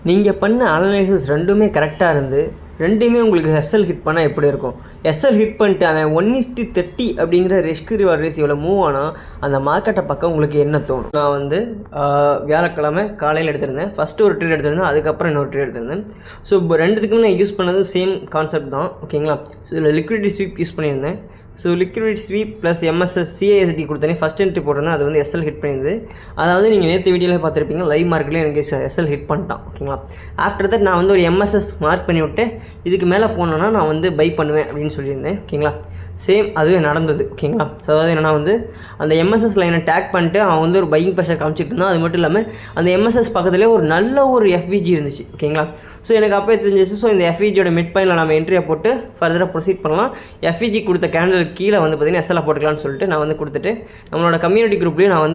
நீங்கள் பண்ண அனலைசிஸ் ரெண்டுமே கரெக்டாக இருந்து ரெண்டுமே உங்களுக்கு எஸ்எல் ஹிட் பண்ணால் எப்படி இருக்கும்? எஸ்எல் ஹிட் பண்ணிட்டு அவன் 1:30 அப்படிங்கிற ரிஸ்க் ரிவார்ட் ரேஷியோவில் மூவ் ஆனால் அந்த மார்க்கெட்டை பக்கம் உங்களுக்கு என்ன தோணும்? நான் வந்து வியாழக்கிழமை காலையில் எடுத்திருந்தேன். ஃபஸ்ட்டு ஒரு ட்ரேட் எடுத்திருந்தேன், அதுக்கப்புறம் இன்னொரு ட்ரேட் எடுத்திருந்தேன். ஸோ இப்போ ரெண்டுத்துக்குமே நான் யூஸ் பண்ணது சேம் கான்செப்ட் தான், ஓகேங்களா? ஸோ இதில் லிக்விடிட்டி ஸ்வீப் யூஸ் பண்ணியிருந்தேன். So liquid sweep plus MSS CISD கொடுத்தனே ஃபஸ்ட் என்ட்ரி போட்டிருந்தேன். அது வந்து எஸ்எல் ஹிட் பண்ணியிருந்தது. அதாவது நீங்கள் நேற்று வீடியோவில் பார்த்துருப்பீங்க, லைவ் மார்க்கெட்லேயே எனக்கு எஸ்எல் ஹிட் பண்ணிட்டான், ஓகேங்களா? ஆஃப்டர் தட் நான் வந்து ஒரு எம்எஸ்எஸ் மார்க் பண்ணி விட்டு இதுக்கு மேலே போனோன்னா நான் வந்து பை பண்ணுவேன் அப்படின்னு சொல்லியிருந்தேன், ஓகேங்களா? சேம் அதுவே நடந்தது, ஓகேங்களா? ஸோ அதாவது என்னென்னா வந்து அந்த எம்எஸ்எஸ் லைனை டேக் பண்ணிட்டு அவன் வந்து ஒரு பையிங் ப்ரெஷர் காமிச்சிட்டு இருந்தான். அது மட்டும் இல்லாமல் அந்த எம்எஸ்எஸ் பக்கத்துலேயே ஒரு நல்ல ஒரு எஃப்விஜி இருந்துச்சு, ஓகேங்களா? ஸோ எனக்கு அப்போ தெரிஞ்சிச்சு. ஸோ இந்த எஃப்விஜியோட மிட் பாயிண்டில் நம்ம என்ட்ரியை போட்டு ஃபர்தராக ப்ரொசீட் பண்ணலாம். எஃப்விஜி கொடுத்த கேண்டல் கீழே வந்து பார்த்திங்கன்னா எஸ்எல்ஆ போட்டுக்கலாம்னு சொல்லிட்டு நான் வந்து கொடுத்துட்டு நம்மளோட கம்யூனிட்டி குரூப்லேயும் நான் வந்து